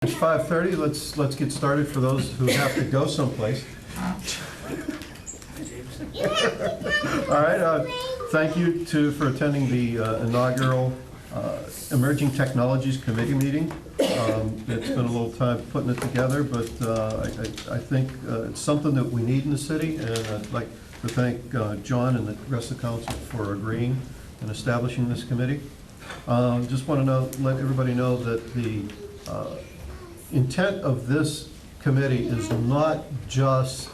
It's 5:30. Let's get started for those who have to go someplace. All right. Thank you for attending the inaugural Emerging Technologies Committee meeting. It's been a little time putting it together, but I think it's something that we need in the city, and I'd like to thank John and the rest of the council for agreeing and establishing this committee. Just want to let everybody know that the intent of this committee is not just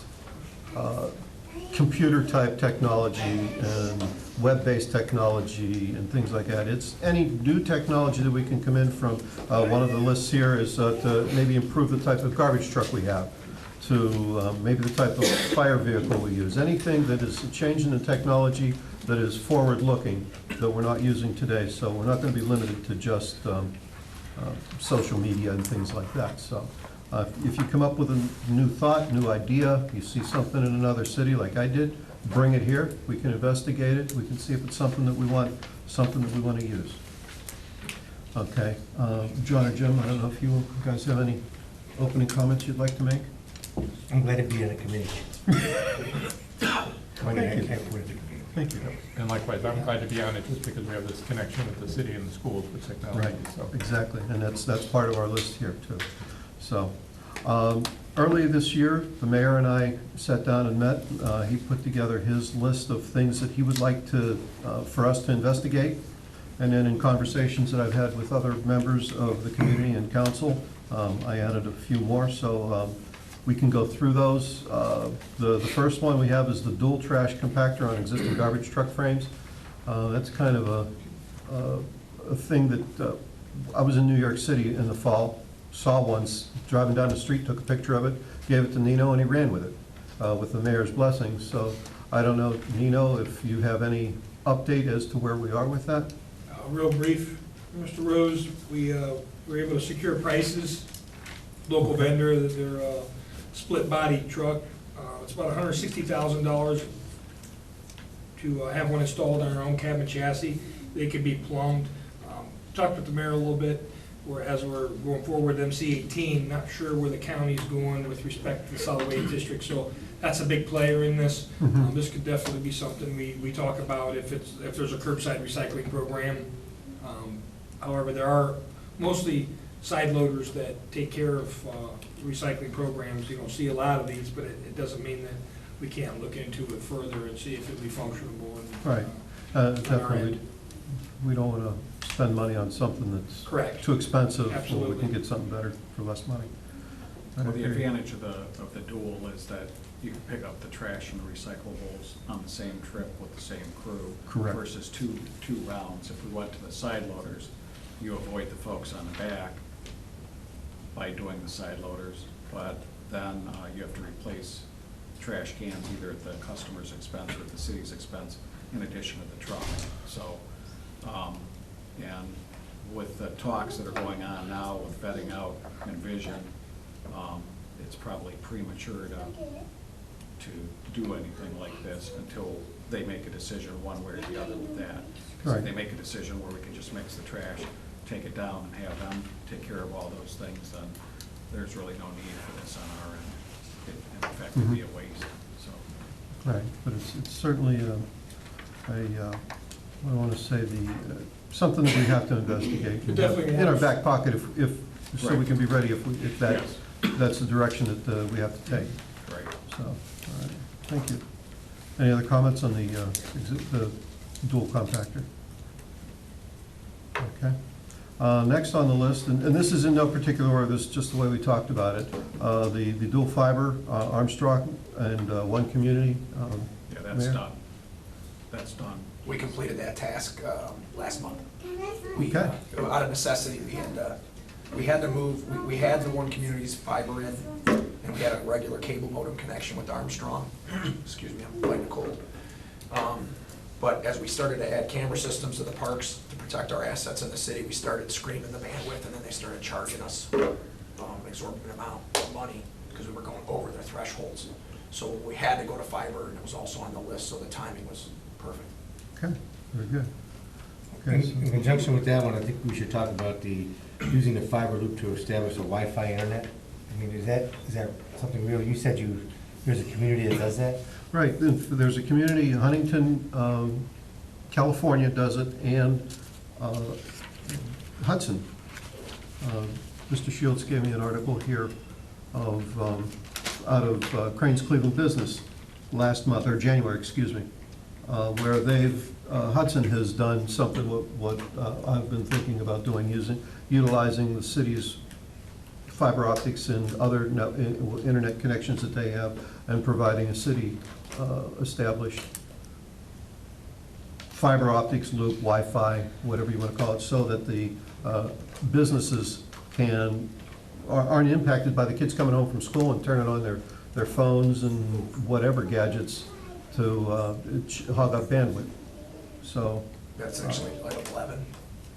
computer-type technology and web-based technology and things like that. It's any new technology that we can come in from. One of the lists here is to maybe improve the type of garbage truck we have, to maybe the type of fire vehicle we use. Anything that is a change in the technology that is forward-looking that we're not using today. So we're not going to be limited to just social media and things like that. So if you come up with a new thought, new idea, you see something in another city like I did, bring it here. We can investigate it. We can see if it's something that we want to use. Okay. John or Jim, I don't know if you guys have any opening comments you'd like to make? I'm glad to be on a committee. Thank you. And likewise, I'm glad to be on it just because we have this connection with the city and the schools with technology. Right, So. exactly, and that's part of our list here too. So, earlier this year, the mayor and I sat down and met. He put together his list of things that he would like for us to investigate. And then in conversations that I've had with other members of the community and council, I added a few more, so we can go through those. The first one we have is the dual trash compactor on existing garbage truck frames. That's kind of a thing that I was in New York City in the fall, saw once, driving down the street, took a picture of it, gave it to Nino, and he ran with it with the mayor's blessing. So I don't know, Nino, if you have any update as to where we are with that? Real brief, Mr. Rose, we were able to secure prices. Local vendor, they're a split body truck. It's about $160,000 to have one installed on our own cabin chassis. They could be plumbed. Talked with the mayor a little bit, as we're going forward with MC18, not sure where the county's going with respect to the solid waste district, so that's a big player in this. This could definitely be something we talk about if there's a curbside recycling program. However, there are mostly side loaders that take care of recycling programs. You don't see a lot of these, but it doesn't mean that we can't look into it further and see if it'll be functional. Right, definitely. We don't want to spend money on something that's Correct. too expensive. Absolutely. We can get something better for less money. Well, the advantage of the dual is that you can pick up the trash and the recyclables on the same trip with the same crew. Correct. Versus two rounds. If we went to the side loaders, you avoid the folks on the back by doing the side loaders, but then you have to replace trash cans either at the customer's expense or at the city's expense in addition to the truck. So, and with the talks that are going on now with vetting out Envision, it's probably premature to do anything like this until they make a decision one way or the other with that. Because if they make a decision where we can just mix the trash, take it down and have them take care of all those things, then there's really no need for this on our end. In fact, it'd be a waste, so. Right, but it's certainly what I want to say, something that we have to investigate. It definitely in our has. back pocket, so we Right. can be ready if that's the direction that we have to take. Right. So, all right, thank you. Any other comments on the dual compactor? Okay. Next on the list, and this is in no particular order, this is just the way we talked about it, the dual fiber, Armstrong and One Community. Yeah, that's Mayor? done. That's done. We completed that task last month. Okay. Out of necessity, we had to move, we had the One Community's fiber in, and we had a regular cable modem connection with Armstrong. Excuse me, I'm fighting a cold. But as we started to add camera systems to the parks to protect our assets in the city, we started screaming the bandwidth, and then they started charging us an exorbitant amount of money because we were going over their thresholds. So we had to go to fiber, and it was also on the list, so the timing was perfect. Okay, very good. In Okay, so- in conjunction with that one, I think we should talk about the using the fiber loop to establish a Wi-Fi internet? I mean, is that something real? You said there's a community that does that? Right, there's a community, Huntington, California does it, and Hudson. Mr. Shields gave me an article here of, out of Crane's Cleveland Business last month, or January, excuse me, where Hudson has done something what I've been thinking about doing, utilizing the city's fiber optics and other internet connections that they have, and providing a city established fiber optics loop, Wi-Fi, whatever you want to call it, so that the businesses aren't impacted by the kids coming home from school and turning on their phones and whatever gadgets to hog up bandwidth. So, That's actually item 11.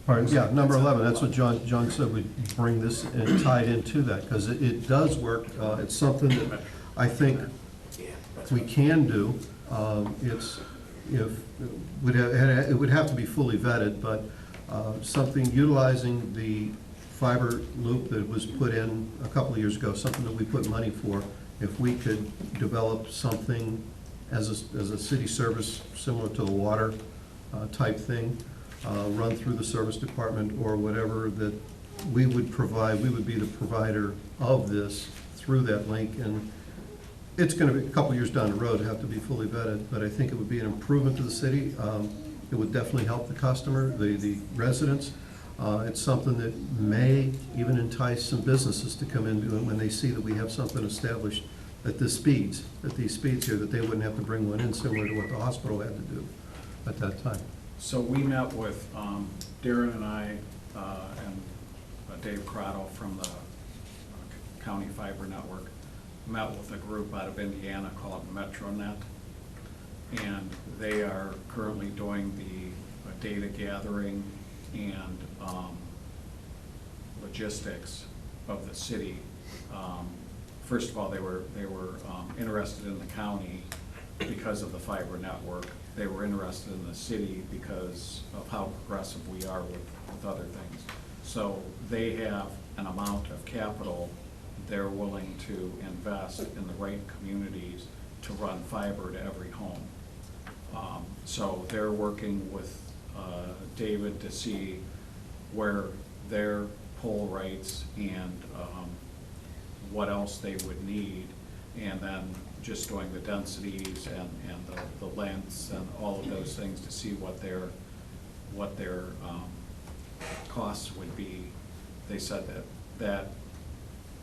pardon, yeah, number 11, that's what John said, we'd bring this and tied into that, because it does work. It's something that I think Yeah. that's we what- can do. It would have to be fully vetted, but something utilizing the fiber loop that was put in a couple of years ago, something that we put money for, if we could develop something as a city service similar to the water type thing, run through the service department or whatever, that we would provide, we would be the provider of this through that link. And it's going to be a couple years down the road, have to be fully vetted, but I think it would be an improvement to the city. It would definitely help the customer, the residents. It's something that may even entice some businesses to come in when they see that we have something established at these speeds here, that they wouldn't have to bring one in, similar to what the hospital had to do at that time. So we met with Darren and I and Dave Crotto from the County Fiber Network, met with a group out of Indiana called MetroNet, and they are currently doing the data gathering and logistics of the city. First of all, they were interested in the county because of the fiber network. They were interested in the city because of how progressive we are with other things. So they have an amount of capital they're willing to invest in the right communities to run fiber to every home. So they're working with David to see where their pole rights and what else they would need, and then just doing the densities and the lengths and all of those things to see what their costs would be. They said that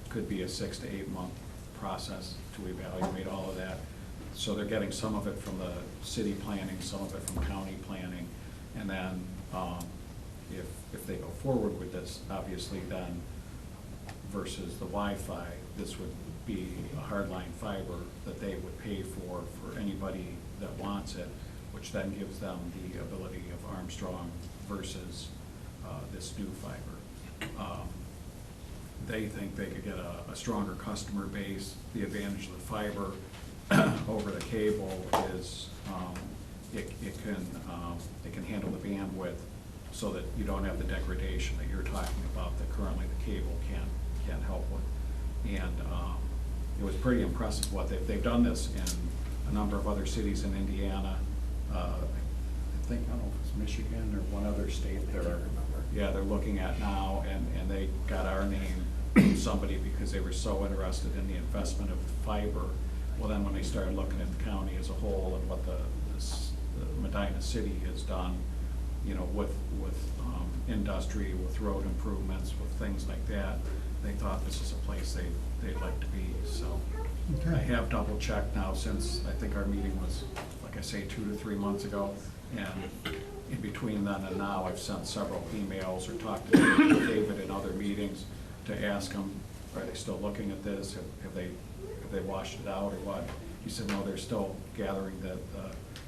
could be a 6 to 8 month process to evaluate all of that. So they're getting some of it from the city planning, some of it from county planning, and then if they go forward with this, obviously then versus the Wi-Fi, this would be a hardline fiber that they would pay for anybody that wants it, which then gives them the ability of Armstrong versus this new fiber. They think they could get a stronger customer base. The advantage of the fiber over the cable is it can handle the bandwidth so that you don't have the degradation that you're talking about that currently the cable can't help with. And it was pretty impressive what they've done this in a number of other cities in Indiana. I don't know if it's Michigan or one other state they're looking at now, and they got our name from somebody because they were so interested in the investment of fiber. Well, then when they started looking at the county as a whole and what the Medina City has done, you know, with industry, with road improvements, with things like that, they thought this is a place they'd like to be. So Okay. I have double checked now since I think our meeting was, like I say, 2 to 3 months ago, and in between then and now, I've sent several emails or talked to David in other meetings to ask him, are they still looking at this? Have they washed it out or what? He said, no, they're still gathering the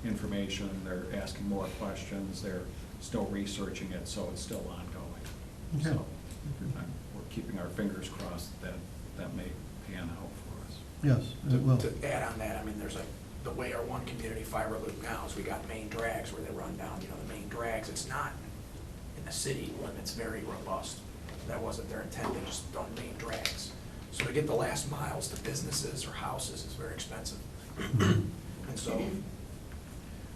information, they're asking more questions, they're still researching it, so it's still ongoing. Okay. So we're keeping our fingers crossed that may pan out for us. Yes, it will. To add on that, I mean, there's the way our one community fiber loop now is we got main drags where they run down, the main drags. It's not in the city limits very robust. That wasn't their intent, they just done main drags. So to get the last miles to businesses or houses is very expensive. And so,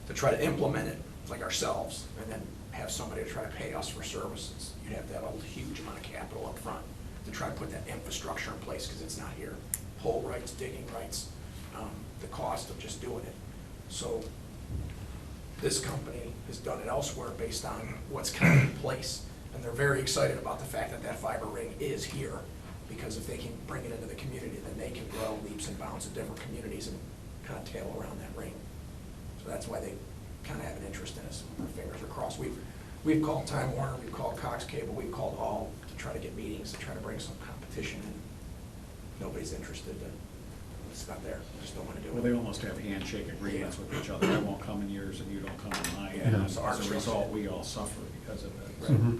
to try to implement it, like ourselves, and then have somebody to try to pay us for services, you'd have to have a huge amount of capital up front to try to put that infrastructure in place, because it's not here. Pole rights, digging rights, the cost of just doing it. So, this company has done it elsewhere based on what's kind of in place. And they're very excited about the fact that that fiber ring is here, because if they can bring it into the community, then they can grow leaps and bounds in different communities and kind of tail around that ring. So that's why they kind of have an interest in us. Our fingers are crossed. We've called Time Warner, we've called Cox Cable, we've called all to try to get meetings, to try to bring some competition in. Nobody's interested. It's not there. They just don't want to do Well, it. they almost have handshake agreements with each other. I won't come in yours and you don't come in mine. Yeah, And so as ours a result, we all suffer because of it. Mhm.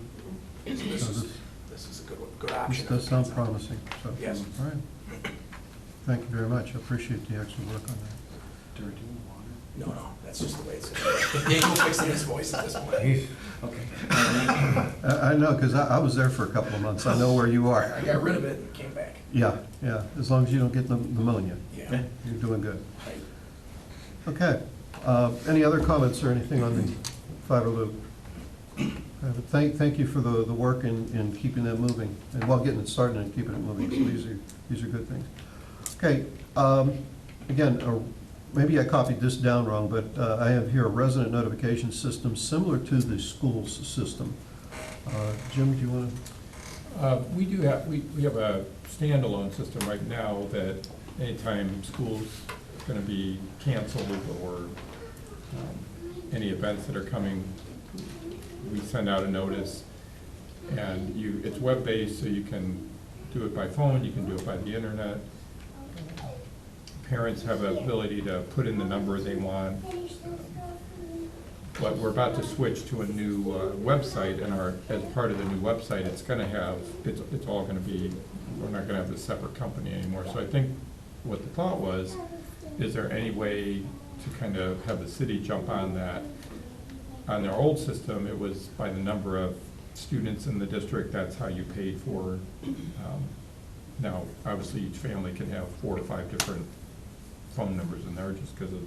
So this is a good option. This does sound promising, so. Yes. All right. Thank you very much. I appreciate the extra work on that. Do you want No, that's just the way it's. He ain't gonna fix his voice at this point. it? Okay. I know, because I was there for a couple of months. I know where you are. I got rid of it and came back. Yeah, yeah, as long as you don't get pneumonia, Yeah. you're doing good. Right. Okay. Any other comments or anything on the fiber loop? Thank you for the work in keeping that moving, and while getting it started and keeping it moving, so these are good things. Okay, again, maybe I copied this down wrong, but I have here a resident notification system similar to the school's system. Jim, do you want to? We do have, we have a standalone system right now that anytime school's gonna be canceled or any events that are coming, we send out a notice. And it's web-based, so you can do it by phone, you can do it by the internet. Parents have the ability to put in the number they want. But we're about to switch to a new website, and as part of the new website, it's gonna have, it's all gonna be, we're not gonna have this separate company anymore. So I think what the thought was, is there any way to kind of have the city jump on that? On their old system, it was by the number of students in the district, that's how you paid for. Now, obviously, each family can have 4 to 5 different phone numbers in there, just because of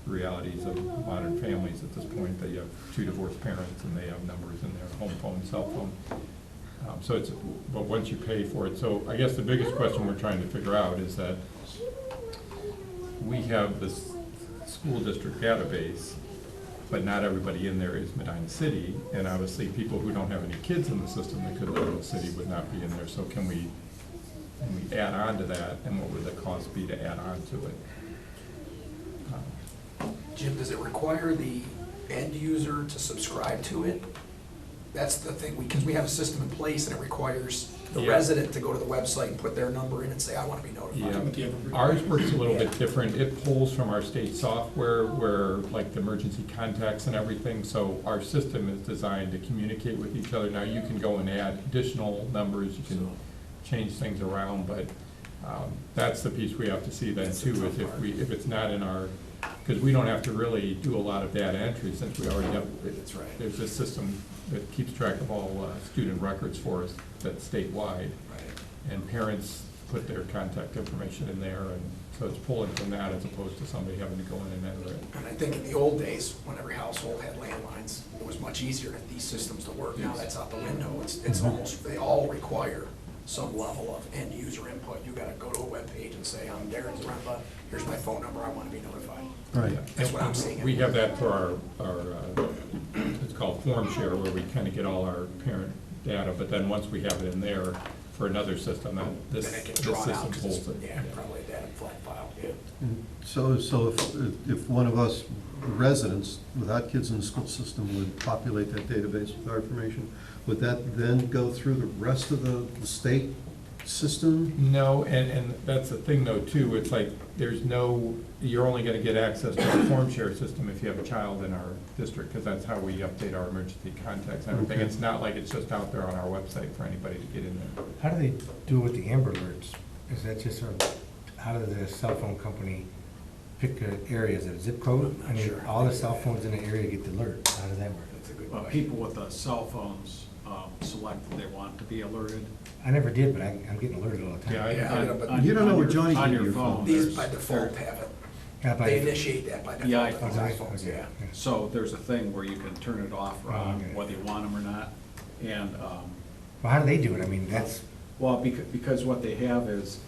the realities of modern families at this point. That you have 2 divorced parents, and they have numbers in their home phone, cell phone. So it's, but once you pay for it, so I guess the biggest question we're trying to figure out is that we have this school district database, but not everybody in there is Medina City, and obviously people who don't have any kids in the system that could live in the city would not be in there. So can we add on to that, and what would the cost be to add on to it? Jim, does it require the end user to subscribe to it? That's the thing, because we have a system in place and it requires the Yeah. resident to go to the website and put their number in and say, I want to be notified. Yeah, ours works a little bit different. It pulls from our state software where, like, the emergency contacts and everything, so our system is designed to communicate with each other. Now, you can go and add additional numbers, you can change things around, but that's the piece we have to see then too, is if it's not in our, because we don't have to really do a lot of data entry since we already have. That's right. There's this system that keeps track of all student records for us that's statewide. Right. And parents put their contact information in there, and so it's pulling from that as opposed to somebody having to go in and enter it. And I think in the old days, when every household had landlines, it was much easier for these systems to work. Now that's out the window. It's almost, they all require some level of end user input. You gotta go to a webpage and say, I'm Darren Zaremba, here's my phone number, I wanna be notified. Right. That's what I'm seeing. We have that for our it's called Form Share, where we kind of get all our parent data, but then once we have it in there for another system, that Then this it can this draw it out, system 'cause holds it's, it. yeah, probably a data flat file, yeah. So if one of us residents without kids in the school system would populate that database with our information, would that then go through the rest of the state system? No, and that's the thing though too, it's like, there's no, you're only gonna get access to the Form Share system if you have a child in our district, because that's how we update our emergency contacts and everything. Okay. It's not like it's just out there on our website for anybody to get in there. How do they do with the Amber Alerts? Is that just how does the cell phone company pick an area? Is it a zip code? I'm not I mean, sure. all the cell phones in the area get the alert. How does that work? That's a good Well, question. people with the cell phones, select that they want to be alerted. I never did, but I'm getting alerted all the time. Yeah, I- Yeah, but You don't know what Johnny on did to your your phone. phone. these there's- by default have it. Yeah, but- They initiate that by default. Yeah, these Okay, iPhones, okay, yeah. So there's a thing where you can turn it off or on, Okay. whether you want them or not. And, Well, how do they do it? I mean, that's, well, because what they have is,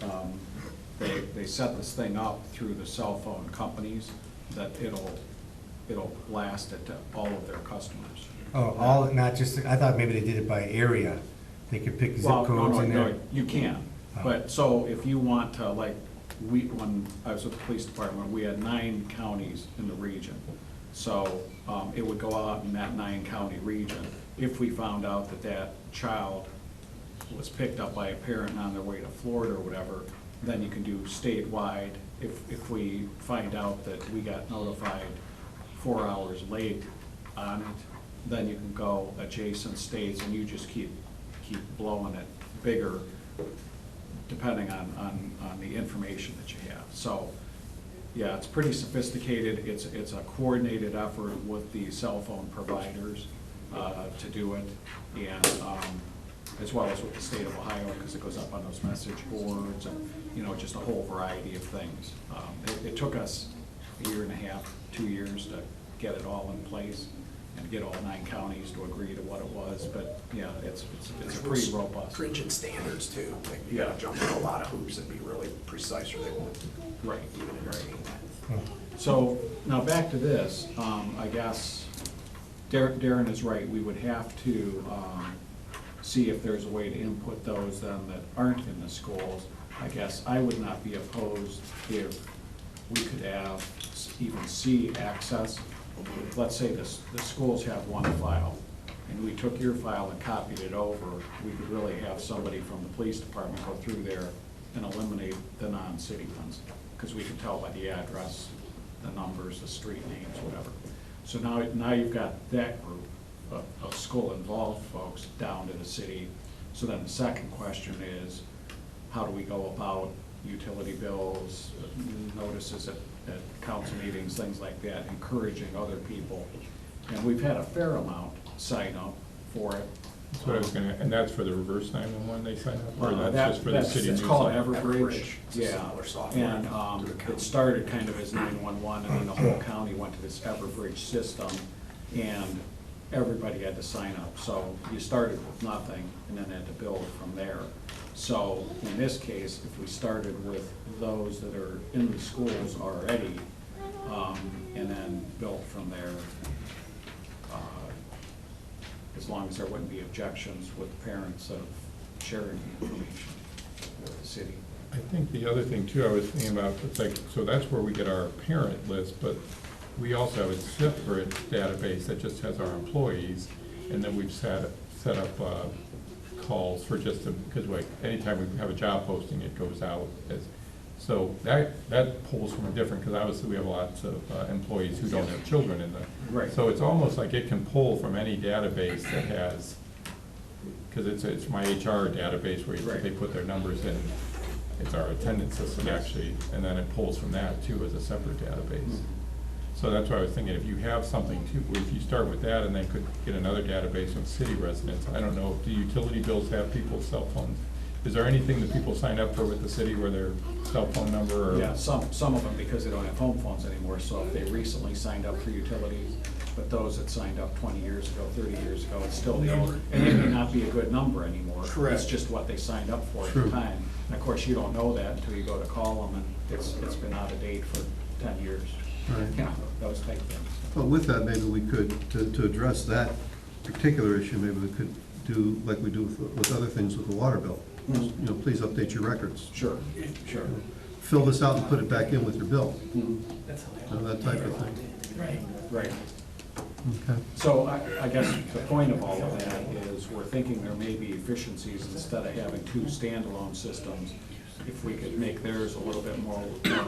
they set this thing up through the cell phone companies that it'll blast it to all of their customers. oh, all, not just, I thought maybe they did it by area. They could pick zip Well, codes in no, there. you can, Oh. but, so if you want to, like, when I was with the police department, we had 9 counties in the region. So, it would go out in that 9-county region. If we found out that that child was picked up by a parent on their way to Florida or whatever, then you can do statewide. If we find out that we got notified 4 hours late on it, then you can go adjacent states and you just keep blowing it bigger depending on the information that you have. So, yeah, it's pretty sophisticated. It's a coordinated effort with the cell phone providers to do it, and as well as with the state of Ohio, because it goes up on those message boards and, you know, just a whole variety of things. It took us a year and a half, 2 years to get it all in place and get all 9 counties to agree to what it was, but, yeah, it's pretty robust. Stringent standards too, like you gotta jump through a lot of hoops and be really precise or they won't Right, even entertain that. So, now back to this, I guess Darren is right, we would have to see if there's a way to input those then that aren't in the schools. I guess I would not be opposed if we could have even C access. Let's say the schools have one file, and we took your file and copied it over, we could really have somebody from the police department go through there and eliminate the non-city ones, because we can tell by the address, the numbers, the street names, whatever. So now you've got that group of school-involved folks down to the city. So then the second question is, how do we go about utility bills, notices at council meetings, things like that, encouraging other people? And we've had a fair amount sign up for it. That's what I was gonna, and that's for the reverse 911 they sign up, or that's just for the That's- city It's called newsletter? Everbridge, It's a yeah. similar software And through the county. it started kind of as 911, and then the whole county went to this Everbridge system, and everybody had to sign up. So you started with nothing, and then had to build from there. So in this case, if we started with those that are in the schools already, and then built from there, as long as there wouldn't be objections with parents of sharing the information with the city. I think the other thing too, I was thinking about, it's like, so that's where we get our parent list, but we also have a separate database that just has our employees, and then we've set up calls for just, because like, anytime we have a job posting, it goes out as, so that pulls from a different, because obviously we have lots of employees who don't have children in the. Right. So it's almost like it can pull from any database that has, because it's my HR database where Right. they put their numbers in. It's our attendance system actually, and then it pulls from that too as a separate database. So that's why I was thinking, if you have something too, if you start with that and then could get another database of city residents, I don't know, do utility bills have people's cell phones? Is there anything that people sign up for with the city where their cell phone number or? Yeah, some of them, because they don't have home phones anymore, so if they recently signed up for utilities, but those that signed up 20 years ago, 30 years ago, it's still the old, and it may not be a good number anymore. Correct. It's just what they signed up for at True. the time. And of course, you don't know that until you go to call them, and it's been out of date for 10 years. Right. You know, those type of things. Well, with that, maybe we could, to address that particular issue, maybe we could do like we do with other things with the water bill. You know, please update your records. Sure, sure. Fill this out and put it back in with your bill, Mhm. you know, that type of thing. Right. Okay. So I guess the point of all of that is we're thinking there may be efficiencies instead of having 2 standalone systems. If we could make theirs a little bit more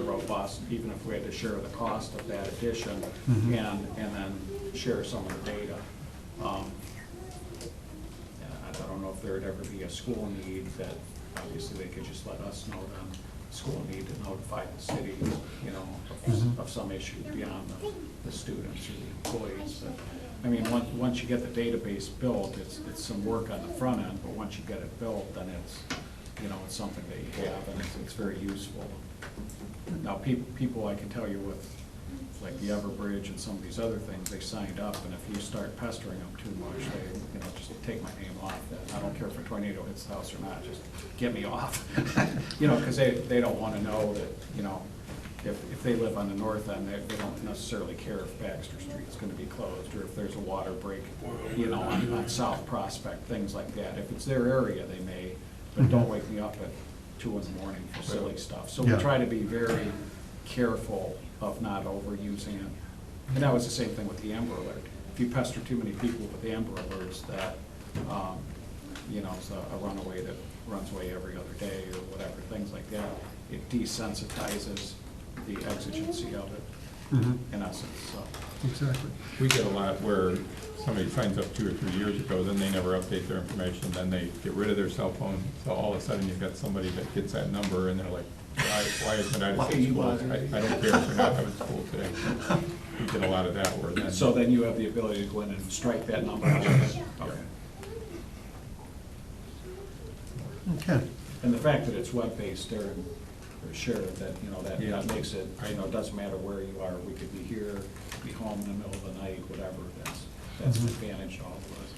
robust, even if we had to share the cost of that addition Mhm. and then share some of the data. I don't know if there'd ever be a school need that obviously they could just let us know then. School need to notify the city, you know, Mhm. of some issue beyond the students or the employees. But I mean, once you get the database built, it's some work on the front end, but once you get it built, then it's, you know, it's something that you have, and it's very useful. Now, people, I can tell you with, like the Everbridge and some of these other things, they signed up, and if you start pestering them too much, they, you know, just take my name off that. I don't care if a tornado hits the house or not, just get me off. You know, because they don't want to know that, you know, if they live on the north end, they don't necessarily care if Baxter Street's gonna be closed, or if there's a water break, you know, on South Prospect, things like that. If it's their area, they may, but don't wake me up at 2 in the morning for silly stuff. So we Yeah. try to be very careful of not overusing it. And that was the same thing with the Amber Alert. If you pester too many people with the Amber Alerts that, you know, it's a runaway that runs away every other day or whatever, things like that, it desensitizes the exigency of it, in essence, so. Exactly. We get a lot where somebody signs up 2 or 3 years ago, then they never update their information, then they get rid of their cell phone. So all of a sudden, you've got somebody that gets that number, and they're like, why isn't I Why at are you school? bothering I me? don't care if you're not having school today. We get a lot of that where then. So then you have the ability to go in and strike that number out of it? Okay. Okay. And the fact that it's web-based there, sure, that, you know, that Yeah. makes it, you know, it doesn't matter where you are, we could be here, be home in the middle of the night, whatever, that's an advantage to all of us.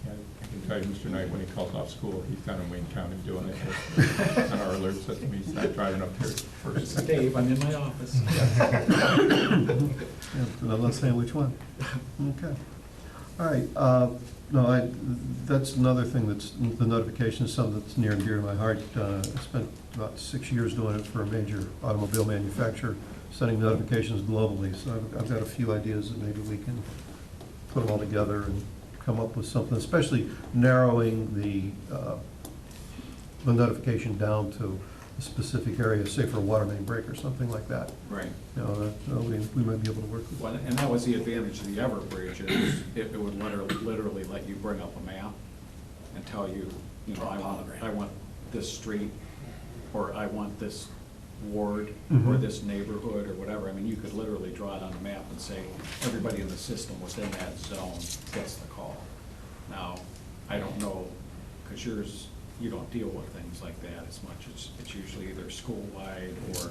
Yeah, I can tell you, Mr. Knight, when he calls off school, he's down in Wayne County doing it on our alert system. He's not driving up here This first. is Dave, I'm in my office. Yeah, but I'm not saying which one. Okay. All right, no, that's another thing that's, the notification is something that's near and dear to my heart. I spent about 6 years doing it for a major automobile manufacturer, sending notifications globally. So I've got a few ideas that maybe we can put them all together and come up with something, especially narrowing the notification down to a specific area, say for a water main break or something like that. Right. You know, we might be able to work with. Well, and that was the advantage of the Everbridge, is it would literally let you bring up a map and tell you, you know, I want this street, or I want this ward, or Mhm. this neighborhood, or whatever. I mean, you could literally draw it on a map and say, everybody in the system within that zone gets the call. Now, I don't know, because you don't deal with things like that as much. It's usually either school-wide or,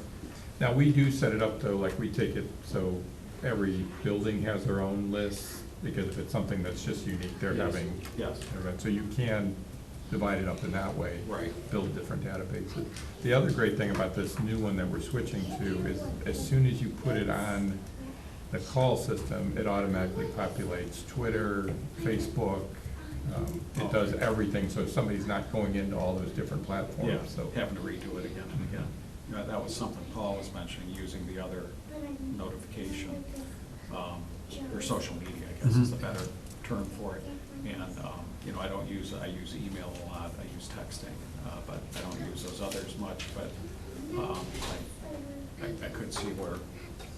Now, we do set it up though, like we take it, so every building has their own list, because if it's something that's just unique, they're Yes. having. Yes. So you can divide it up in that way. Right. Build different databases. The other great thing about this new one that we're switching to is as soon as you put it on the call system, it automatically populates Twitter, Facebook. It does everything, so somebody's not going into all those different yeah, platforms, so. having to redo it again and again. You know, that was something Paul was mentioning, using the other notification, or social media, I guess is the better term for it. And, you know, I use email a lot, I use texting, but I don't use those others much, but, I could see where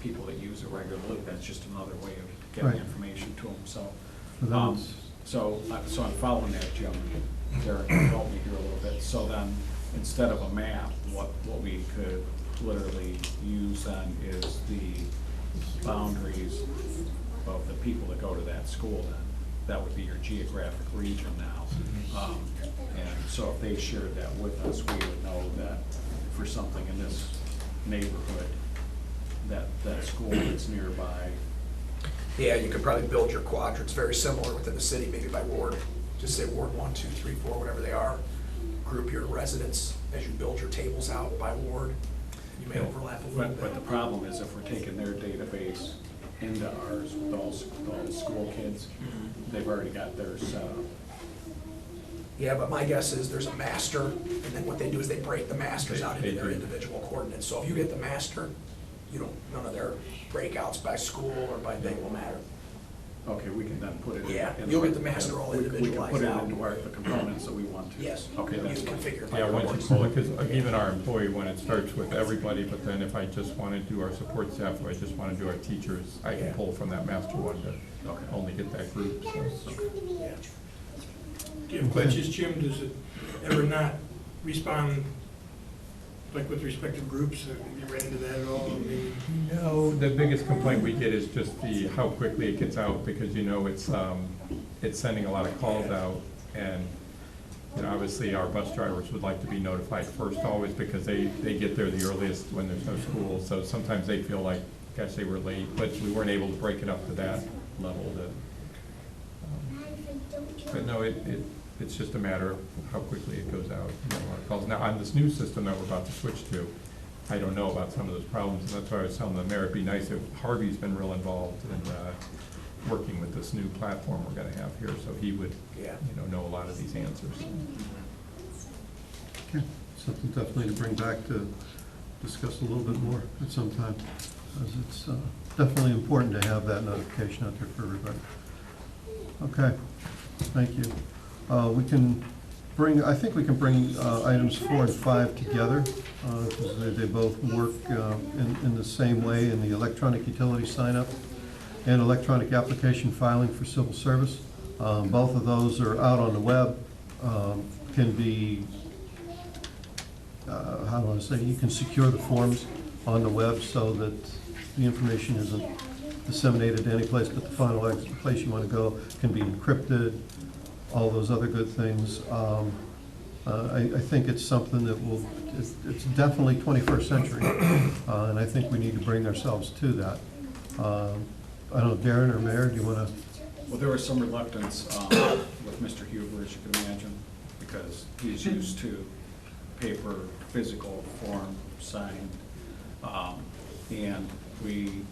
people that use it regularly, that's just another way of getting Right. information to them, so. For them, it's- So I'm following that, Jim. Derek can help me here a little bit. So then, instead of a map, what we could literally use then is the boundaries of the people that go to that school then. That would be your geographic region now. And so if they shared that with us, we would know that for something in this neighborhood, that school that's nearby. Yeah, you could probably build your quadrants very similar within the city, maybe by ward. Just say Ward 1, 2, 3, 4, whatever they are. Group your residents as you build your tables out by ward. You may overlap a little But the bit. problem is if we're taking their database into ours with all the school kids, they've already got theirs set up. Yeah, but my guess is there's a master, and then what they do is they break the masters out into They their do. individual coordinates. So if you get the master, none of their breakouts by school or by thing will matter. Okay, we can then put it in. Yeah, in you'll get the master all we can individualized put it out. into the components that we want to. Yes. Okay, that's You fine. configure by Yeah, your once you boards. pull it, because even our employee, when it starts with everybody, but then if I just want to do our support staff, or I just want to do our teachers, I can Yeah. pull from that master one to Okay. only get that group, so. Yeah. Do you have questions, Jim? Does it ever not respond Like with respect to groups, have you ran into that at all? I mean, No, the biggest complaint we get is just how quickly it gets out, because it's sending a lot of calls out, and, obviously our bus drivers would like to be notified first always, because they get there the earliest when there's no school, so sometimes they feel like, gosh, they were late, but we weren't able to break it up to that level but no, it's just a matter of how quickly it goes out, a lot of calls. Now, on this new system that we're about to switch to, I don't know about some of those problems, and that's why I was telling the mayor, it'd be nice if Harvey's been real involved in working with this new platform we're gonna have here, so he would, Yeah. know a lot of these answers. Okay, something definitely to bring back to discuss a little bit more at some time, because it's definitely important to have that notification out there for everybody. Okay, thank you. I think we can bring items 4 and 5 together, because they both work in the same way in the electronic utility sign-up and electronic application filing for civil service. Both of those are out on the web, can be, how do I say, you can secure the forms on the web so that the information isn't disseminated to any place but the final place you want to go, can be encrypted, all those other good things. I think it's something that it's definitely 21st century, and I think we need to bring ourselves to that. I don't know, Darren or Mayor, do you want to? Well, there was some reluctance with Mr. Huber, as you can imagine, because he's used to paper, physical form signed. And we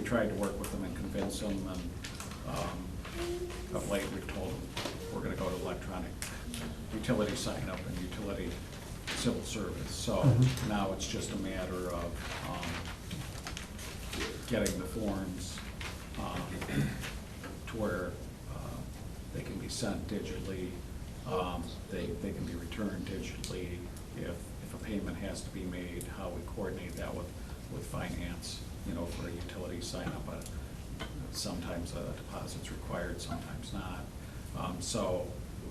tried to work with him and convince him, and of late we've told him we're gonna go to electronic utility sign up and utility civil service. So now it's just a matter of getting the forms to where they can be sent digitally, they can be returned digitally. If a payment has to be made, how we coordinate that with finance, for a utility sign up. Sometimes a deposit's required, sometimes not. So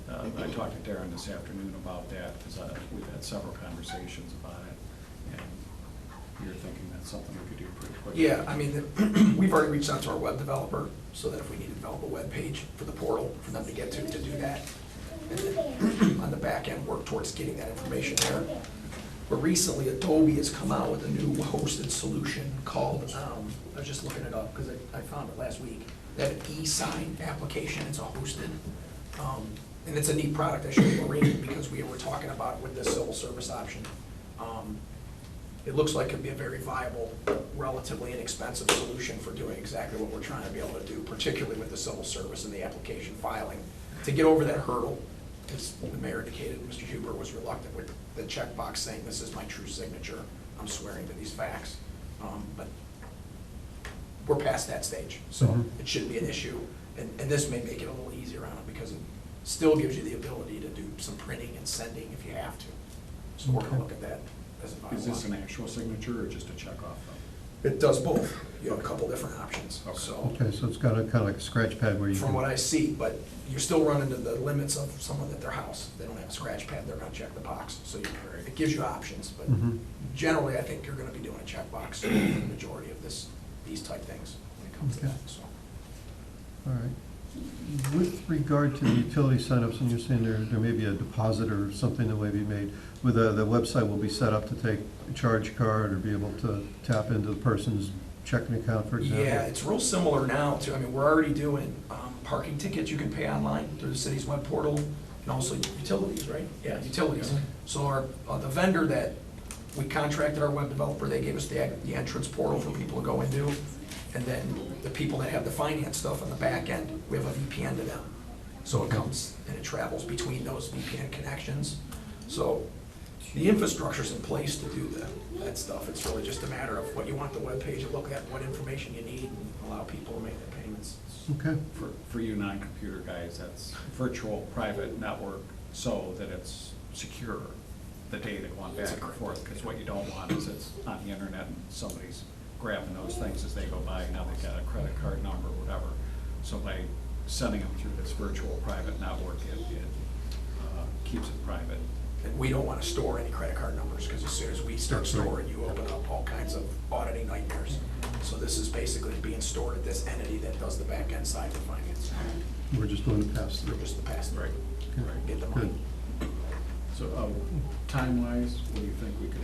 I talked to Darren this afternoon about that, because we've had several conversations about it, and you're thinking that's something we could do pretty quickly. Yeah, I mean, we've already reached out to our web developer, so that if we need to develop a web page for the portal, for them to get to do that. And then on the back end, work towards getting that information there. But recently, Adobe has come out with a new hosted solution called, I was just looking it up because I found it last week. They have an e-sign application, it's a hosted, and it's a neat product. I showed Maureen because we were talking about it with the civil service option. It looks like it could be a very viable, relatively inexpensive solution for doing exactly what we're trying to be able to do, particularly with the civil service and the application filing. To get over that hurdle, as the mayor indicated, Mr. Huber was reluctant with the checkbox saying, this is my true signature, I'm swearing to these facts. But we're past that stage, so it shouldn't be an issue. And this may make it a little easier on it, because it still gives you the ability to do some printing and sending if you have to. So we're gonna look at that as a viable Is this an option. actual signature or just a check off? It does both. You have a couple different options, Okay. so. Okay, so it's got a kind of like a scratch pad where you From what can, I see, but you're still running to the limits of someone at their house. They don't have a scratch pad, they're gonna check the box. So it gives you options, but generally, I think you're gonna be doing a checkbox for the majority of these type things when it comes to Okay. that, so. all right. With regard to the utility signups, and you're saying there may be a deposit or something that may be made, with the website will be set up to take a charge card or be able to tap into the person's checking account, for example? Yeah, it's real similar now to, I mean, we're already doing parking tickets you can pay online through the city's web portal, and also utilities, right? Yeah, utilities. So the vendor that we contracted, our web developer, they gave us the entrance portal for people to go into. And then the people that have the finance stuff on the back end, we have a VPN to them. So it comes and it travels between those VPN connections. So the infrastructure's in place to do that stuff. It's really just a matter of what you want the web page to look at, what information you need, and allow people to make their payments. Okay, For you non-computer guys, that's virtual private network, so that it's secure, the data going back and forth, because what you don't want is it's on the internet and somebody's grabbing those things as they go by. Now they've got a credit card number or whatever. So by sending them through this virtual private network, it keeps it private. And we don't want to store any credit card numbers, because as soon as we you start storing, you open up all kinds of auditing nightmares. So this is basically being stored at this entity that does the back end side of finance. We're just doing the pass We're through. just the pass through, get the Good. money. So, time-wise, what do you think we could?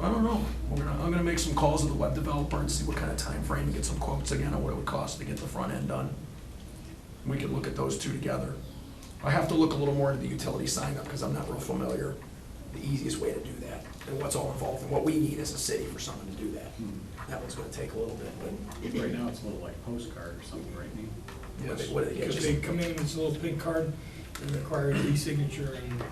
I don't know. I'm gonna make some calls with the web developer and see what kind of time frame and get some quotes again on what it would cost to get the front end done. We could look at those two together. I have to look a little more into the utility sign up because I'm not real familiar, the easiest way to do that and what's all involved and what we need as a city for someone to do that. That one's gonna take a little bit, but Right now, it's a little like postcard or something, right, Nate? what do they get? Because they come in, it's a little pink card, and require an e-signature, and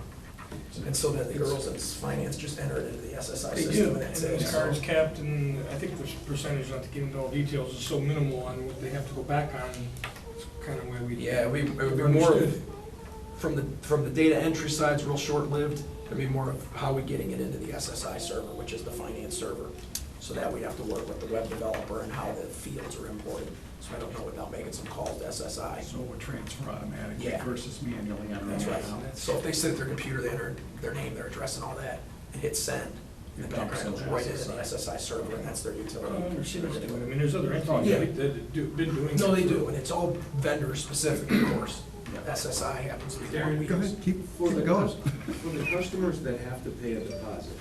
And so then the girls in finance just enter it into the SSI they system do, and and that's those it. cards capped, and I think the percentage, not to get into all details, is so minimal on what they have to go back on, it's kind of why we. Yeah, it would be more of, from the data entry side, it's real short-lived. It'd be more of how we getting it into the SSI server, which is the finance server. So that we have to work with the web developer and how the fields are imported. So I don't know without making some calls to SSI. So it would transfer automatically Yeah. versus manually on That's the right. account. So if they sit at their computer, they enter their name, their address and all that, and hit send, and the background goes right into the SSI server, and that's their I don't utility. understand what they're doing. I mean, there's other entities that been doing. No, they that. do, and it's all vendor specific, of course. SSI happens to be the one we Go use. ahead, keep For the going. for the customers that have to pay a deposit,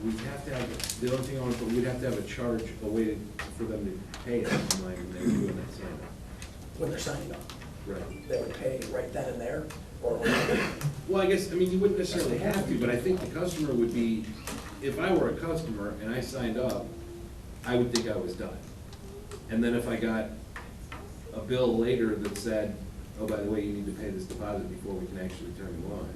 we'd have to have, the only thing I want to, we'd have to have a charge, a way for them to pay it online when they're doing that sign up. When they're signing up. Right. They would pay right then and there, or Well, I guess, I mean, you wouldn't necessarily have to, but I think the customer would be, if I were a customer and I signed up, I would think I was done. And then if I got a bill later that said, oh, by the way, you need to pay this deposit before we can actually turn you on.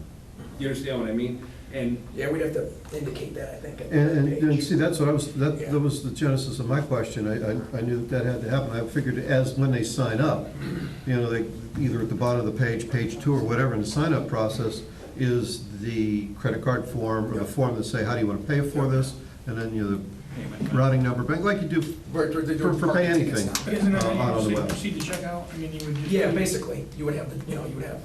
You understand what I mean? And yeah, we'd have to indicate that, I think. at the And page. see, that's what I was, Yeah. that was the genesis of my question. I knew that had to happen. I figured as, when they sign up, you know, they, either at the bottom of the page, page 2 or whatever, in the sign-up process is the credit card form or the form that say, how do you want to pay for this? And then, you know, the Payment. routing number, bank, like you do for pay anything. Isn't that on how the you web. proceed to checkout? I mean, you would just. Yeah, basically, you would have, you would have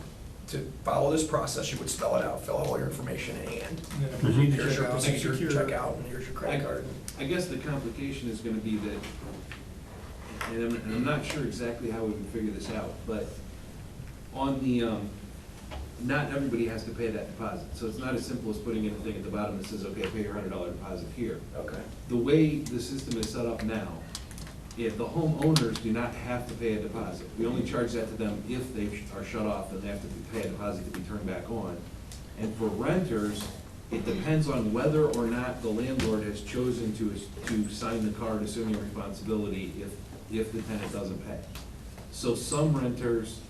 to follow this process, you would spell it out, fill out all your information in hand. And then proceed to Here's your check out, procedure, secure. check out, and here's your credit card. I guess the complication is gonna be that, and I'm not sure exactly how we can figure this out, but on the, not everybody has to pay that deposit. So it's not as simple as putting in a thing at the bottom that says, okay, pay your $100 deposit here. Okay. The way the system is set up now, if the homeowners do not have to pay a deposit, we only charge that to them if they are shut off and they have to pay a deposit to be turned back on. And for renters, it depends on whether or not the landlord has chosen to sign the card assuming responsibility if the tenant doesn't pay. So some renters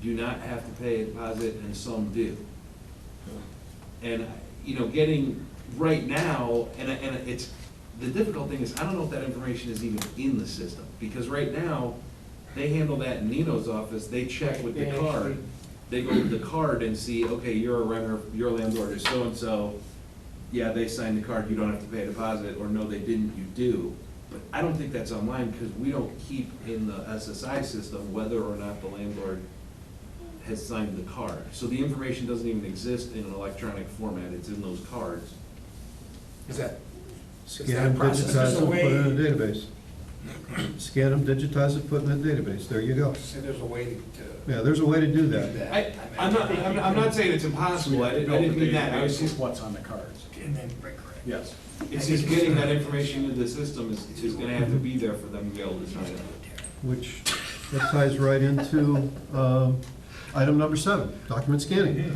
do not have to pay a deposit and some do. And, you know, getting, right now, and it's, the difficult thing is, I don't know if that information is even in the system, because right now, they handle that in Nino's office, they check with the card. They go with the card and see, okay, you're a renter, your landlord is so-and-so, yeah, they signed the card, you don't have to pay a deposit, or no, they didn't, you do. But I don't think that's online, because we don't keep in the SSI system whether or not the landlord has signed the card. So the information doesn't even exist in an electronic format, it's in those cards. Is that? is Scan that them, process- digitize them, put it in a way- database. Scan them, digitize it, put it in a database. There you go. Say there's a way to. Yeah, there's a way to do that. I'm not saying it's impossible, I didn't mean that, I was just, What's on the cards. And then, right, correct. Yes. it's just getting that information into the system is gonna have to be there for them to be able to sign it. Which, that ties right into item number 7, document scanning.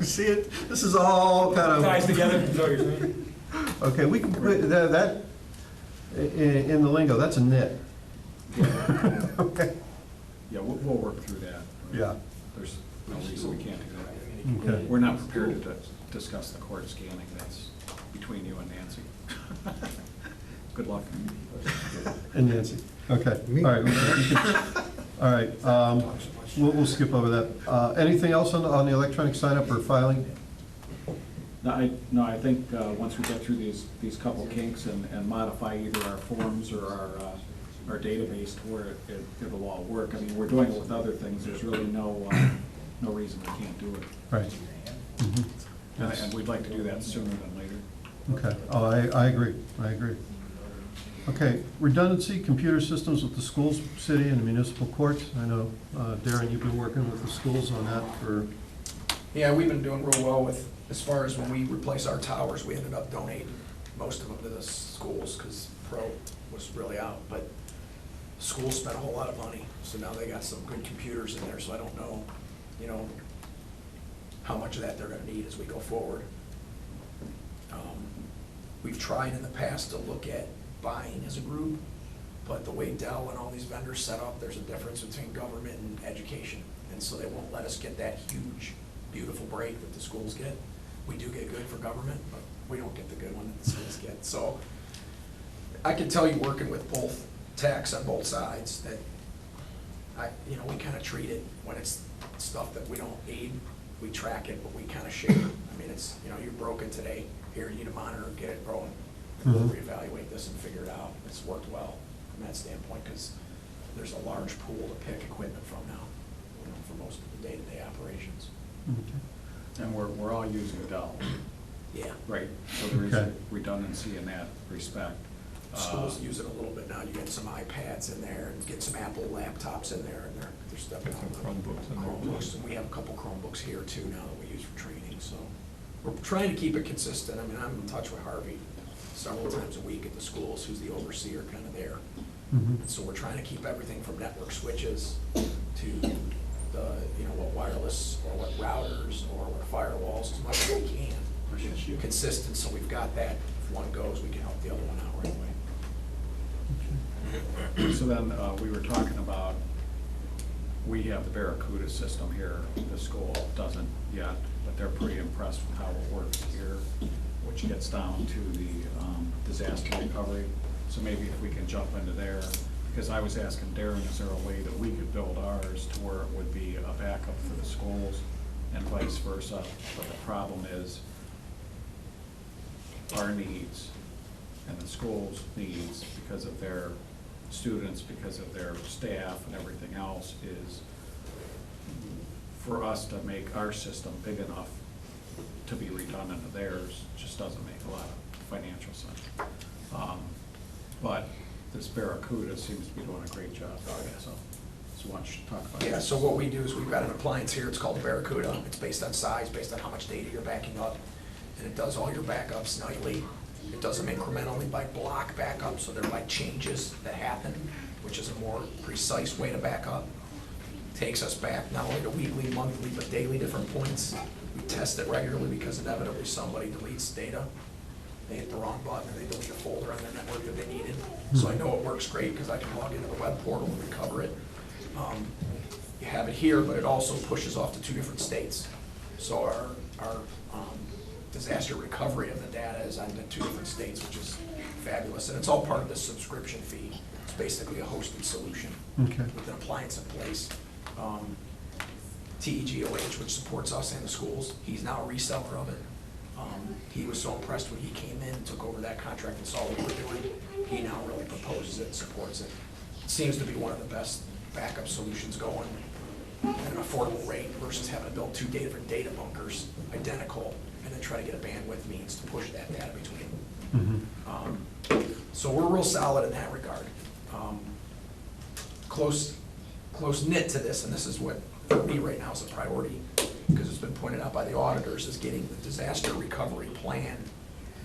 See it? This is all kind of. Ties together, is that what you're saying? Okay, we can, that, in the lingo, that's a nit. Okay. Yeah, we'll work through that. Yeah. There's no reason we can't do that. Okay. We're not prepared to discuss the court scanning, that's between you and Nancy. Good luck. And Nancy. Okay, all right. All right, we'll skip over that. Anything else on the electronic sign-up or filing? No, I think once we get through these couple kinks and modify either our forms or our database to where it'll all work. I mean, we're doing it with other things, there's really no reason we can't do it. Right. Mhm. And we'd like to do that sooner than later. Okay, oh, I agree, I agree. Okay, redundancy, computer systems with the schools, city, and municipal courts. I know, Darren, you've been working with the schools on that for, Yeah, we've been doing real well with, as far as when we replace our towers, we ended up donating most of them to the schools, because Pro was really out, but schools spent a whole lot of money, so now they got some good computers in there, so I don't know, you know, how much of that they're gonna need as we go forward. We've tried in the past to look at buying as a group, but the way Dell and all these vendors set up, there's a difference between government and education, and so they won't let us get that huge, beautiful break that the schools get. We do get good for government, but we don't get the good one that the schools get. So I can tell you, working with both techs on both sides, that we kind of treat it when it's stuff that we don't need, we track it, but we kind of share. I mean, it's, you're broken today, here, you need a monitor, get it going. And we'll reevaluate this and figure it out. It's worked well from that standpoint, because there's a large pool to pick equipment from now, for most of the day-to-day operations. And we're all using Dell. Yeah. Right, so there is Okay. redundancy in that respect. Schools use it a little bit now. You get some iPads in there, and get some Apple laptops in there, and they're stepping Get some on Chromebooks in there. Chromebooks, and we have a couple Chromebooks here too now that we use for training, so. We're trying to keep it consistent. I mean, I'm in touch with Harvey several times a week at the schools, who's the overseer kind of there. Mhm. And so we're trying to keep everything from network switches to the, what wireless, or what routers, or what firewalls, as much as we can. Consistent, so we've got that. If one goes, we can help the other one out right away. So then, we were talking about, we have the Barracuda system here, the school doesn't yet, but they're pretty impressed with how it works here, which gets down to the disaster recovery. So maybe if we can jump into there, because I was asking Darren, is there a way that we could build ours to where it would be a backup for the schools and vice versa? But the problem is, our needs and the schools' needs, because of their students, because of their staff and everything else, is for us to make our system big enough to be redundant to theirs, just doesn't make a lot of financial sense. But this Barracuda seems to be doing a great job, so why don't you talk about it? Yeah, so what we do is we've got an appliance here, it's called the Barracuda. It's based on size, based on how much data you're backing up, and it does all your backups nightly. It does them incrementally by block backup, so they're by changes that happen, which is a more precise way to back up. Takes us back not only to weekly, monthly, but daily different points. We test it regularly because inevitably somebody deletes data. They hit the wrong button, or they delete a folder on their network that they needed. So I know it works great because I can log into the web portal and recover it. You have it here, but it also pushes off to 2 different states. So our disaster recovery of the data is on the 2 different states, which is fabulous. And it's all part of this subscription fee. It's basically a hosted solution Okay. with an appliance in place. TEGOH, which supports us and the schools, he's now a reseller of it. He was so impressed when he came in and took over that contract and saw what we were doing. He now really proposes it and supports it. It seems to be one of the best backup solutions going at an affordable rate versus having to build 2 different data bunkers, identical, and then try to get a bandwidth means to push that data between them. So we're real solid in that regard. Close knit to this, and this is what, for me right now, is a priority, because it's been pointed out by the auditors, is getting the disaster recovery plan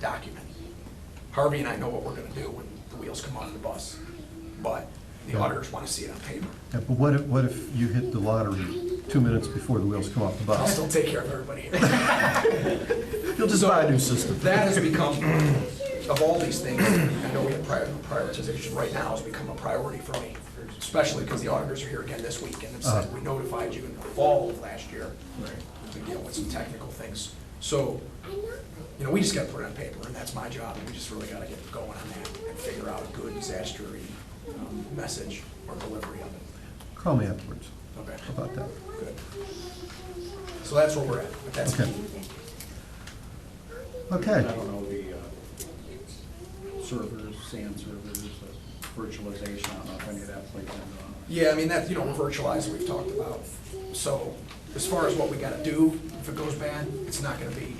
document. Harvey and I know what we're gonna do when the wheels come off the bus, but the auditors wanna see it on paper. Yeah, but what if you hit the lottery 2 minutes before the wheels come off the I'll bus? still take care of everybody here. You'll just buy a new system. That has become, of all these things, I know we have prioritization right now has become a priority for me, especially because the auditors are here again this week, and it said we notified you in the fall of last year to deal with some technical things. So, we just gotta put it on paper, and that's my job, and we just really gotta get going on that and figure out a good disaster message or delivery of it. Call me afterwards. Okay, How about that? good. So that's where we're at, but that's Okay. I Okay. don't know, the servers, SAN servers, virtualization, I don't know if any of that plays into it. Yeah, I mean, that, virtualized, we've talked about. So as far as what we gotta do, if it goes bad, it's not gonna be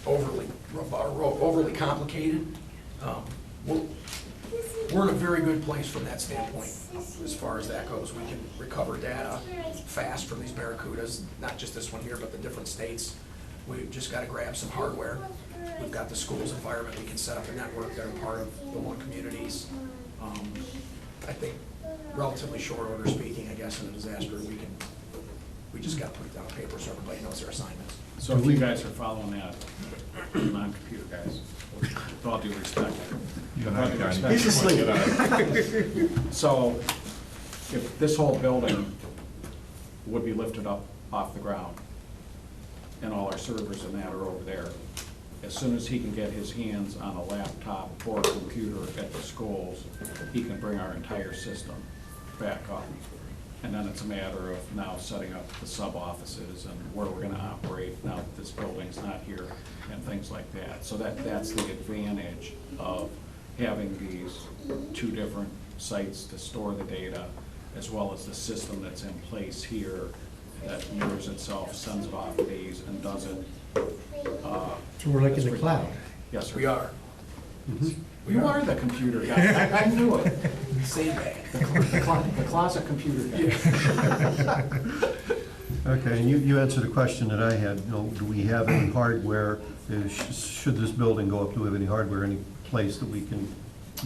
overly complicated. We're in a very good place from that standpoint, as far as that goes. We can recover data fast from these Barracudas, not just this one here, but the different states. We've just got to grab some hardware. We've got the schools environment, we can set up a network that are part of the one communities. I think relatively short order speaking, I guess, in a disaster, we just got to put it down on paper so everybody knows their assignments. So if you guys are following that, non-computer guys, with all due respect. You and I, with all due Johnny. respect. He's asleep. So if this whole building would be lifted up off the ground and all our servers and that are over there, as soon as he can get his hands on a laptop or a computer at the schools, he can bring our entire system back up. And then it's a matter of now setting up the sub-offices and where we're gonna operate now that this building's not here and things like that. So that's the advantage of having these two different sites to store the data, as well as the system that's in place here that mirrors itself, sends it off to these and does it. So we're like in the cloud. Yes, sir. We are. You are the computer guy. I knew it. Same bag. The closet computer guy. Okay, and you answered a question that I had, you know, do we have any hardware, should this building go up, do we have any hardware, any place that we can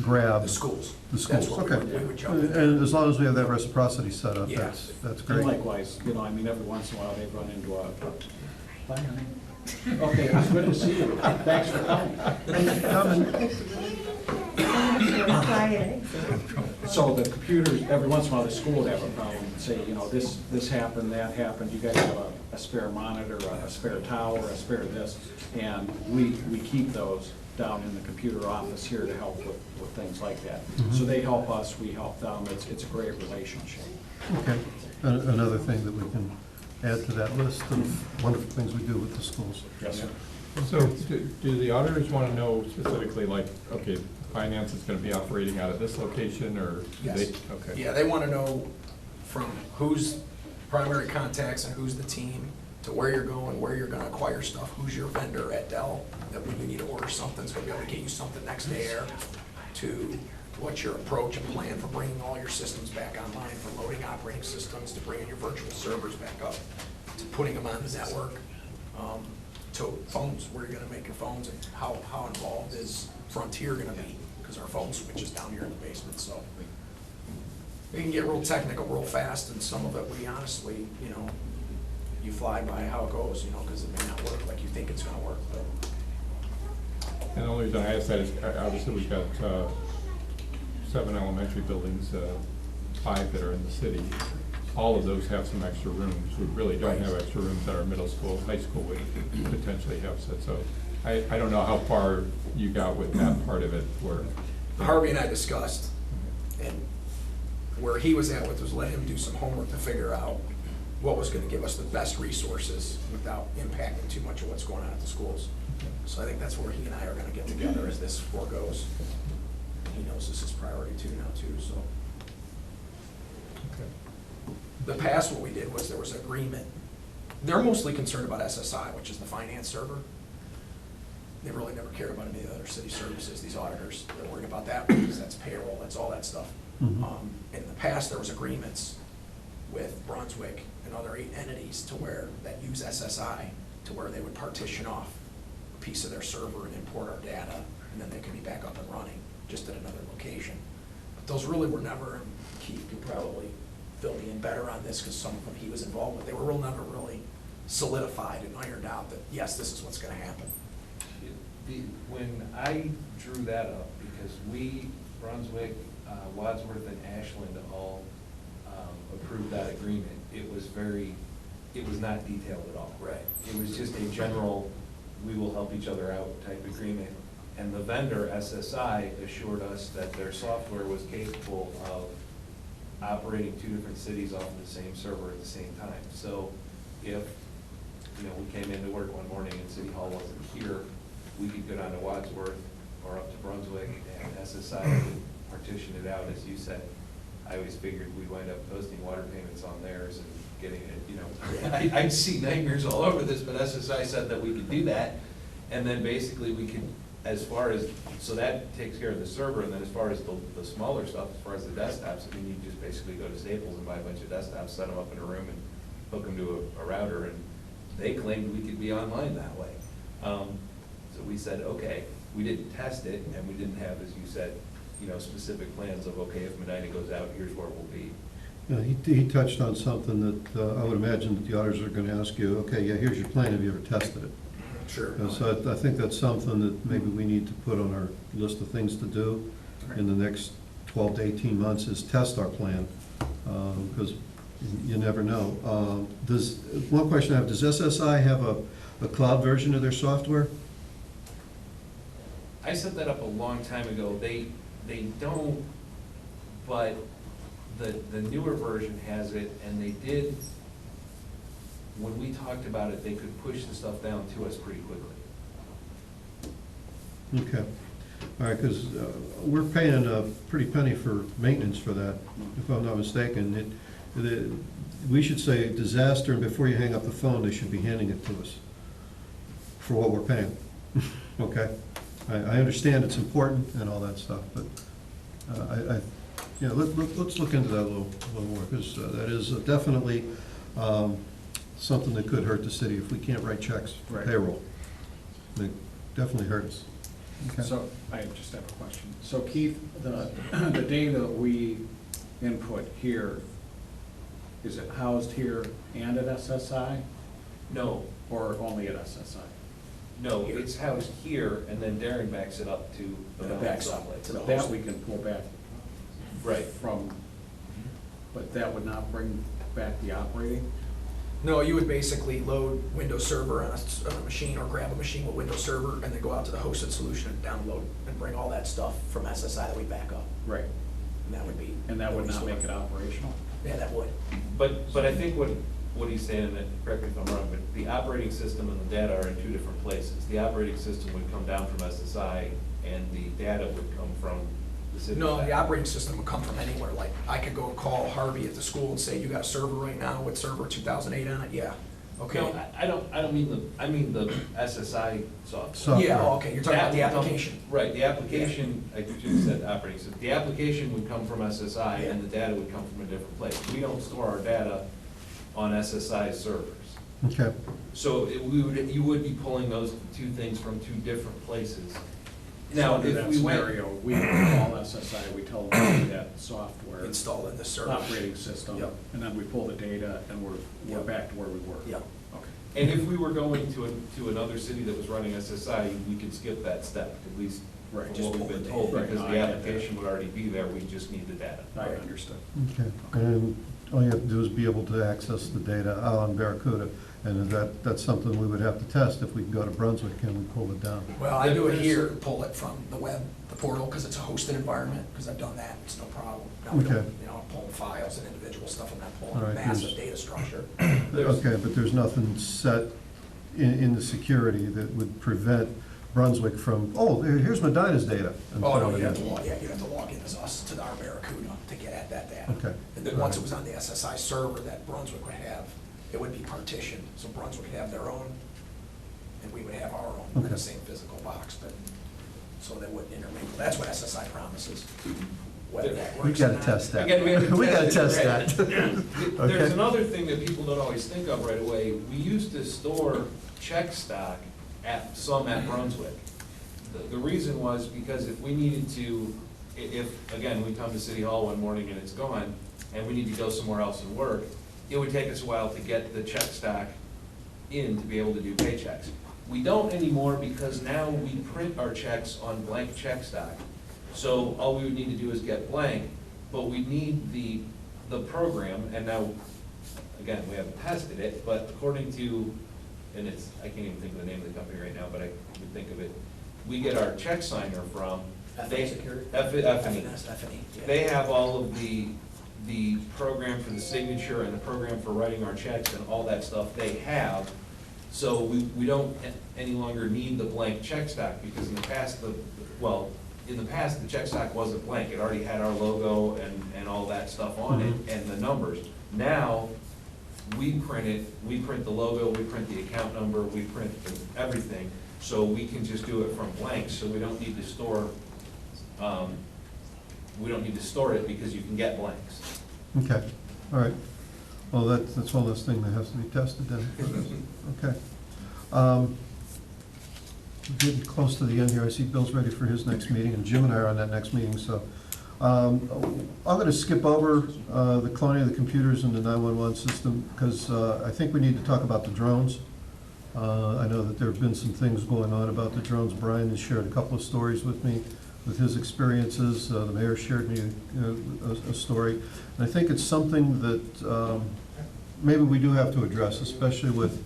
grab? The schools. The schools, That's where okay. we would jump in. And as long as we have that reciprocity set up, Yeah. that's And great. likewise, you know, I mean, every once in a while they run into a, bye, honey. Okay, it's good to see you. Thanks for coming. So the computers, every once in a while, the school would have a problem and say, you know, this happened, that happened, you guys have a spare monitor, a spare tower, a spare this, and we keep those down in the computer office here to help with things like that. So they help us, we help them, it's a great relationship. Okay, another thing that we can add to that list of wonderful things we do with the schools. Yes, sir. So do the auditors want to know specifically, like, okay, finance is going to be operating out of this location, or? do they? Yes. Okay. Yeah, they want to know from who's primary contacts and who's the team, to where you're going, where you're gonna acquire stuff, who's your vendor at Dell, that when you need to order something, is gonna be able to get you something next day, or to what's your approach and plan for bringing all your systems back online, from loading operating systems, to bringing your virtual servers back up, to putting them on the network, to phones, where you're gonna make your phones, and how involved is Frontier gonna be, because our phone switch is down here in the basement, so. We can get real technical real fast, and some of it, we honestly, you know, you fly by how it goes, you know, because it may not work like you think it's gonna work, but. And the only reason I ask that is, obviously, we've got 7 elementary buildings, 5 that are in the city. All of those have some extra rooms. We really don't have extra rooms at our middle school. High school would potentially have set, so I don't know how far you got with that part of it, where. Harvey and I discussed, and where he was at with was let him do some homework to figure out what was gonna give us the best resources without impacting too much of what's going on at the schools. So I think that's where he and I are gonna get together as this goes. He knows this is priority two now too, so. The past, what we did was there was an agreement. They're mostly concerned about SSI, which is the finance server. They really never cared about any of the other city services, these auditors. They're worried about that because that's payroll, that's all that stuff. In the past, there was agreements with Brunswick and other entities to where, that use SSI, to where they would partition off a piece of their server and import our data, and then they could be back up and running, just at another location. But those really were never, and Keith could probably fill me in better on this, because some of them he was involved with, they were never really solidified and ironed out that, yes, this is what's gonna happen. When I drew that up, because we, Brunswick, Wadsworth, and Ashland all approved that agreement, it was not detailed at all. Right. It was just a general, we will help each other out type agreement. And the vendor, SSI, assured us that their software was capable of operating 2 different cities off of the same server at the same time. So if, you know, we came into work one morning and City Hall wasn't here, we could go down to Wadsworth or up to Brunswick, and SSI would partition it out, as you said. I always figured we'd wind up posting water payments on theirs and getting it, you know. I'd see nightmares all over this, but SSI said that we could do that. And then basically we can, as far as, so that takes care of the server, and then as far as the smaller stuff, as far as the desktops, I mean, you just basically go to Staples and buy a bunch of desktops, set them up in a room and hook them to a router, and they claimed we could be online that way. So we said, okay, we didn't test it, and we didn't have, as you said, you know, specific plans of, okay, if Medina goes out, here's where we'll be. Yeah, he touched on something that I would imagine that the auditors are gonna ask you, okay, yeah, here's your plan, have you ever tested it? Sure. So I think that's something that maybe we need to put on our list of things to do in the next 12 to 18 months, is test our plan, because you never know. One question I have, does SSI have a cloud version of their software? I set that up a long time ago. They don't, but the newer version has it, and they did, when we talked about it, they could push the stuff down to us pretty quickly. Okay, all right, because we're paying a pretty penny for maintenance for that, if I'm not mistaken. We should say disaster, and before you hang up the phone, they should be handing it to us for what we're paying, okay? I understand it's important and all that stuff, but let's look into that a little more, because that is definitely something that could hurt the city if we can't write checks for Right. payroll. They definitely hurt us. Okay. So, I just have a question. So Keith, the data that we input here, is it housed here and at SSI, No, or only at SSI? no, it's housed here, and then Darren backs it up to the Yeah, back backs up someplace. to the That host. we can pull back Right. from, but that would not bring back the operating? No, you would basically load Windows Server on a machine, or grab a machine with Windows Server, and then go out to the hosted solution and download and bring all that stuff from SSI that we back up. Right. And that would be. And that would not make it operational? Yeah, that would. But I think what he's saying, and correct me if I'm wrong, but the operating system and the data are in two different places. The operating system would come down from SSI, and the data would come from the city. No, the operating system would come from anywhere. Like, I could go call Harvey at the school and say, you got a server right now with server 2008 on it? Yeah. Okay. No, I don't mean I mean the SSI software. Software. Yeah, oh, okay, you're talking about the That would come- application. Right, the application, I just said operating system, the application would come from SSI, and the data would come from a different place. We don't store our data on SSI servers. Okay, So you would be pulling those two things from two different places. Now, So in if that we went, scenario, we call SSI, we tell them that software. Installed in the server. Operating system. Yep. And then we pull the data and we're Yep. back to where we were. Yep. Okay. and if we were going to another city that was running SSI, we could skip that step, at least Right, from just what we've pull been the told, data. because Right, the no, I get that. application would already be there, we just need the data. I understood. okay. And all you have to do is be able to access the data out on Barracuda, and that's something we would have to test if we can go to Brunswick and we pull it down. Well, I do it here, pull it from the web, the portal, because it's a hosted environment, because I've done that, it's no problem. Now we don't, Okay. pull files and individual stuff, I'm not All pulling right, a massive there's- data structure. Okay, but there's nothing set in the security that would prevent Brunswick from, oh, here's Medina's data. and Oh, no, pulling you it have to in. log, yeah, you have to log in as us to our Barracuda to get at that data. Okay. And then once it was on the SSI server that Brunswick would have, it would be partitioned, so Brunswick would have their own, and we would have our own, in Okay. the same physical box, but, so they wouldn't intermingle. That's what SSI promises. Whether that works We or gotta not. test that. Again, we have to We gotta test it, test right. that. There's Okay. another thing that people don't always think of right away. We used to store check stock at Brunswick. The reason was because if we needed to, if, again, we come to City Hall one morning and it's gone, and we need to go somewhere else and work, it would take us a while to get the check stock in to be able to do paychecks. We don't anymore because now we print our checks on blank check stock. So all we would need to do is get blank, but we need the program, and now, again, we haven't tested it, but according to, and it's, I can't even think of the name of the company right now, but I would think of it, we get our check signer from. F&E Security? F&E. F&E, yeah. They have all of the program for the signature and the program for writing our checks and all that stuff they have. So we don't any longer need the blank check stock, because in the past, the check stock wasn't blank. It already had our logo and all that stuff on it and the numbers. Now, we print it, we print the logo, we print the account number, we print everything. So we can just do it from blanks, so we don't need to store, it because you can get blanks. Okay, all right. Well, that's one less thing that has to be tested then. Okay. Getting close to the end here. I see Bill's ready for his next meeting, and Jim and I are on that next meeting, so. I'm gonna skip over the cloning of the computers in the 911 system, because I think we need to talk about the drones. I know that there have been some things going on about the drones. Brian has shared a couple of stories with me, with his experiences. The mayor shared me a story. And I think it's something that maybe we do have to address, especially with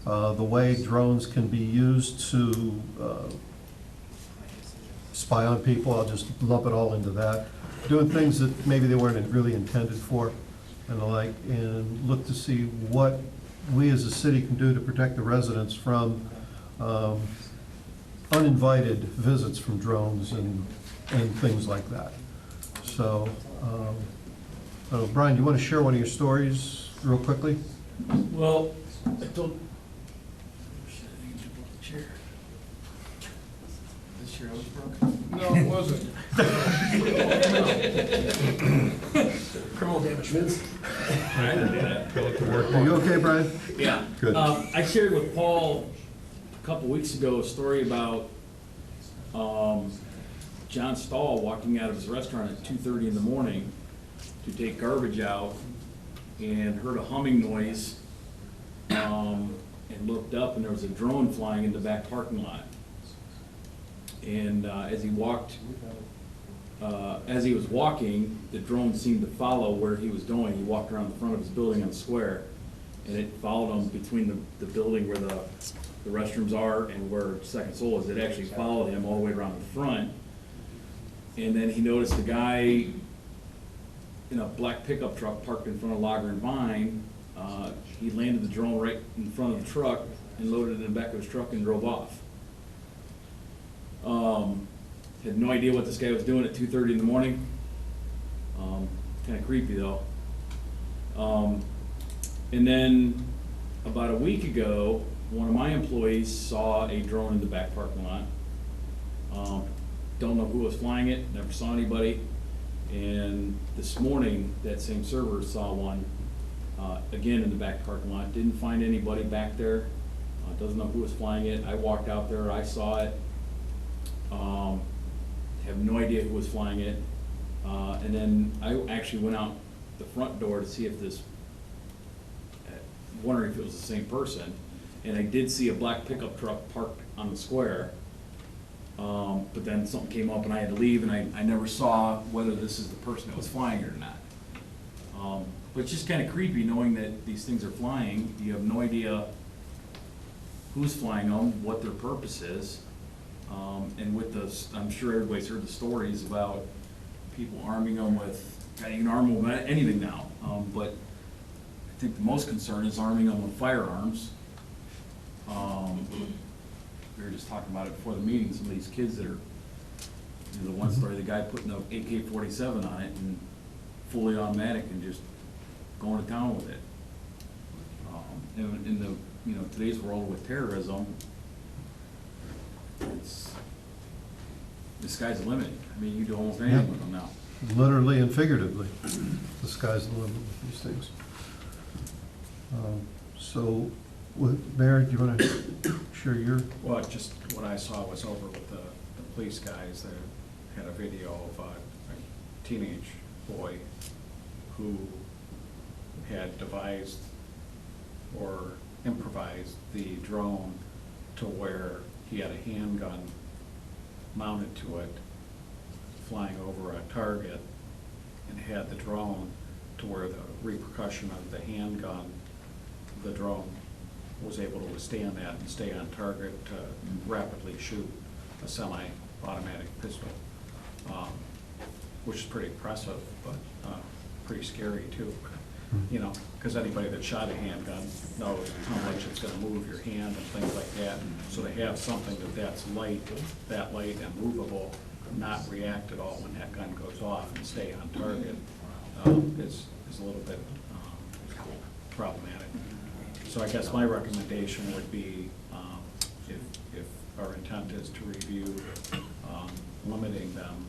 the way drones can be used to spy on people. I'll just lump it all into that. Doing things that maybe they weren't really intended for and the like, and look to see what we as a city can do to protect the residents from uninvited visits from drones and things like that. So, Brian, do you want to share one of your stories real quickly? Well, I told. Shit, I didn't jump off the chair. This chair I was broken. No, it wasn't. Criminal damage. Are you okay, Brian? Yeah. Good. I shared with Paul a couple weeks ago a story about John Stahl walking out of his restaurant at 2:30 in the morning to take garbage out and heard a humming noise and looked up, and there was a drone flying in the back parking lot. And as he was walking, the drone seemed to follow where he was going. He walked around the front of his building on the square, and it followed him between the building where the restrooms are and where Second Soul is. It actually followed him all the way around the front. And then he noticed a guy in a black pickup truck parked in front of Lager and Vine. He landed the drone right in front of the truck and loaded it in the back of his truck and drove off. Had no idea what this guy was doing at 2:30 in the morning. Kind of creepy though. And then about a week ago, one of my employees saw a drone in the back parking lot. Don't know who was flying it, never saw anybody. And this morning, that same server saw one, again in the back parking lot. Didn't find anybody back there. Doesn't know who was flying it. I walked out there, I saw it. Have no idea who was flying it. And then I actually went out the front door to see if wondering if it was the same person. And I did see a black pickup truck parked on the square. But then something came up and I had to leave, and I never saw whether this is the person that was flying it or not. But it's just kind of creepy knowing that these things are flying. You have no idea who's flying them, what their purpose is. And with this, I'm sure everybody's heard the stories about people arming them with, you can arm them with anything now. But I think the most concern is arming them with firearms. We were just talking about it before the meeting, some of these kids that are, the one story, the guy putting the AK-47 on it and fully automatic and just going to town with it. In the, today's world with terrorism, the sky's the limit. I mean, you do almost anything with them now. Literally and figuratively, the sky's the limit with these things. So, Mayor, do you want to share your? Well, just what I saw was over with the police guys. They had a video of a teenage boy who had devised or improvised the drone to where he had a handgun mounted to it, flying over a target, and had the drone to where the repercussion of the handgun, the drone was able to withstand that and stay on target to rapidly shoot a semi-automatic pistol, which is pretty impressive, but pretty scary too. Because anybody that shot a handgun knows how much it's gonna move your hand and things like that. So to have something that's that light and movable, not react at all when that gun goes off and stay on target, is a little bit problematic. So I guess my recommendation would be, if our intent is to review limiting them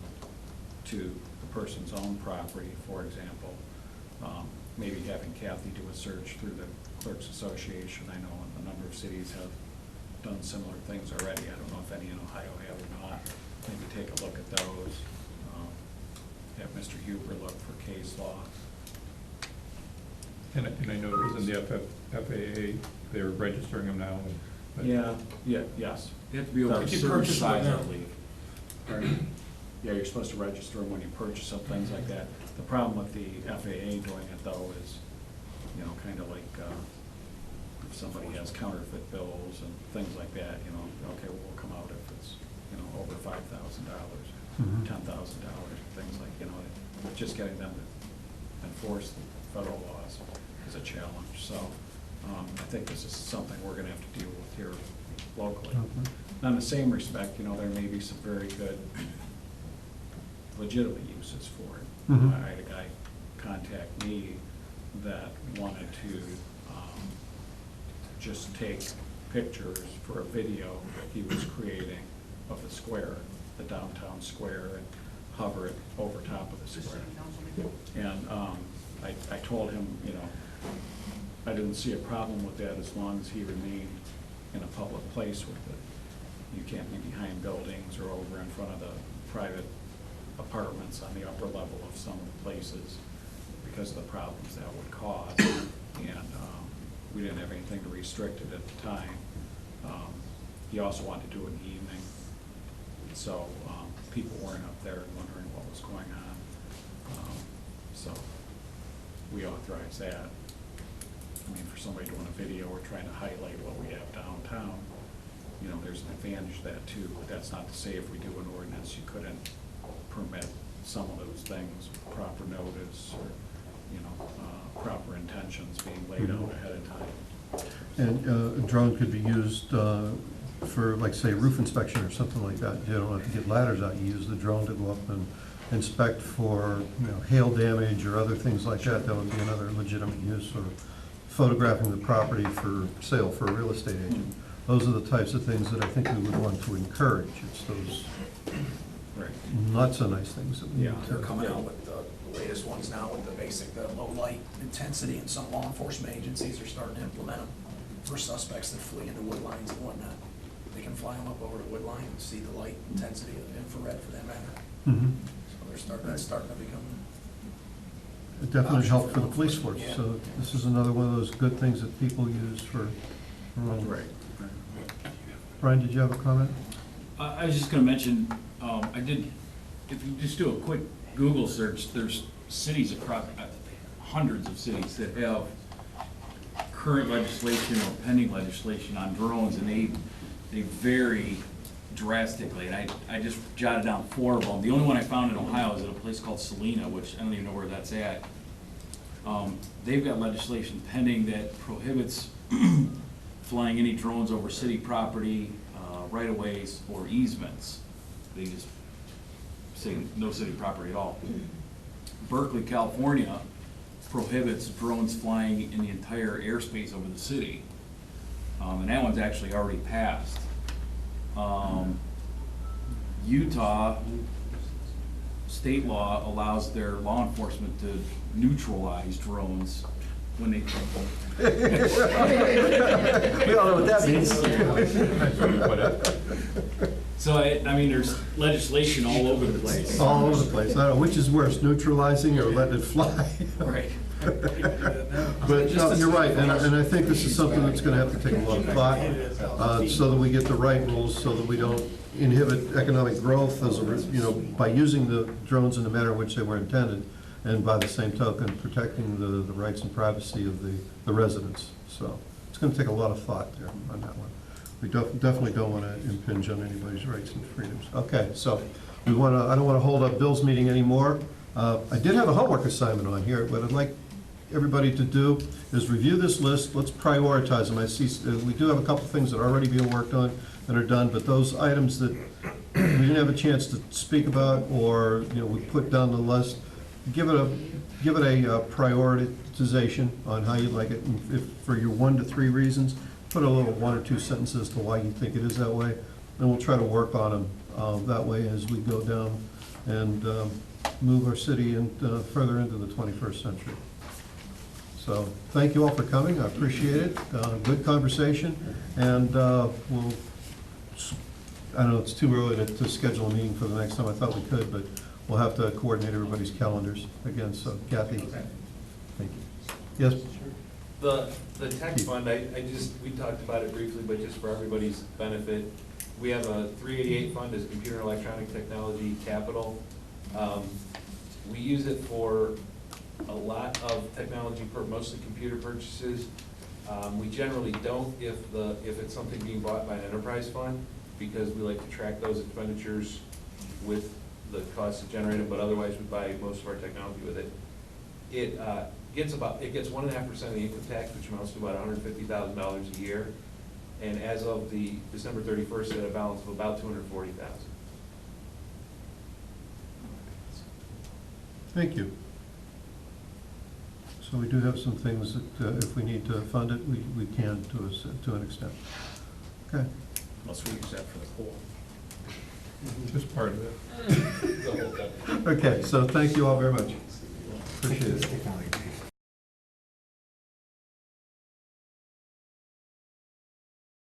to the person's own property, for example. Maybe having Kathy do a search through the Clerks Association. I know a number of cities have done similar things already. I don't know if any in Ohio have or not. Maybe take a look at those. Have Mr. Huber look for case law. And I know it was in the FAA, they're registering them now. but- Yes. You have to be over a If you certain purchase them size, now. I believe. Yeah, you're supposed to register them when you purchase them, things like that. The problem with the FAA doing it though is, you know, kind of like, if somebody has counterfeit bills and things like that, you know, okay, we'll come out if it's, you know, over $5,000, Mhm. $10,000, things like, you know, just getting them to enforce the federal laws is a challenge. So, I think this is something we're gonna have to deal with here locally. Okay. Now, in the same respect, you know, there may be some very good legitimate uses for it. Mhm. I had a guy contact me that wanted to just take pictures for a video that he was creating of the square, the downtown square, and hover it over top of the square. And I told him, you know, I didn't see a problem with that as long as he remained in a public place with it. You can't be behind buildings or over in front of the private apartments on the upper level of some of the places because of the problems that would cause. And we didn't have anything to restrict it at the time. He also wanted to do it in the evening, so people weren't up there wondering what was going on. So we authorize that. I mean, for somebody doing a video or trying to highlight what we have downtown, you know, there's an advantage to that too, but that's not to say if we do an ordinance, you couldn't permit some of those things, proper notice or, you know, proper intentions being laid out ahead of time. And a drone could be used for, like, say, roof inspection or something like that. You don't have to get ladders out. You use the drone to go up and inspect for, you know, hail damage or other things like that. That would be another legitimate use, or photographing the property for sale for a real estate agent. Those are the types of things that I think we would want to encourage. It's those Right. not so nice things that we Yeah. need They're to. coming out with the latest ones now with the basic, the low light intensity, and some law enforcement agencies are starting to implement them for suspects that flee into wood lines and whatnot. They can fly them up over the wood line and see the light intensity of infrared for that matter. Mhm. So that's starting to become. It definitely helped for the police force, so this is another one of those good things that people use for. Right. Brian, did you have a comment? I was just gonna mention, if you just do a quick Google search, there's cities across, hundreds of cities that have current legislation or pending legislation on drones, and they vary drastically. And I just jotted down 4 of them. The only one I found in Ohio is in a place called Salina, which I don't even know where that's at. They've got legislation pending that prohibits flying any drones over city property, right-of-ways, or easements. They just say no city property at all. Berkeley, California prohibits drones flying in the entire airspace over the city. And that one's actually already passed. Utah, state law allows their law enforcement to neutralize drones when they We all know what that means. So, I mean, there's legislation all over the place. All over the place. I don't know, which is worse, neutralizing or letting it fly? Right. But no, you're right, and I think this is something that's gonna have to take a lot of thought, so that we get the right rules, so that we don't inhibit economic growth as a, you know, by using the drones in the manner in which they were intended, and by the same token, protecting the rights and privacy of the residents. So it's gonna take a lot of thought there on that one. We definitely don't wanna impinge on anybody's rights and freedoms. Okay, so I don't wanna hold up Bill's meeting anymore. I did have a homework assignment on here. What I'd like everybody to do is review this list. Let's prioritize them. I see we do have a couple things that are already being worked on and are done, but those items that we didn't have a chance to speak about, or, you know, we put down the list, give it a prioritization on how you'd like it. And if for your 1 to 3 reasons, put a little 1 or 2 sentences to why you think it is that way. and we'll try to work on them that way as we go down and move our city further into the 21st century. So, thank you all for coming, I appreciate it, good conversation, and we'll, I know it's too early to schedule a meeting for the next time, I thought we could, but we'll have to coordinate everybody's calendars again, so Kathy, thank you. Yes? The tech fund, we talked about it briefly, but just for everybody's benefit, we have a 388 fund as computer and electronic technology capital. We use it for a lot of technology, mostly computer purchases. We generally don't if it's something being bought by an enterprise fund, because we like to track those expenditures with the costs to generate them, but otherwise we buy most of our technology with it. It gets 1.5% of the income tax, which amounts to about $150,000 a year. And as of the December 31st, it had a balance of about $240,000. Thank you. So we do have some things that if we need to fund it, we can to an extent. Okay. Unless we use that for the pool. Just part of it. Okay, so thank you all very much. Appreciate it. Technology.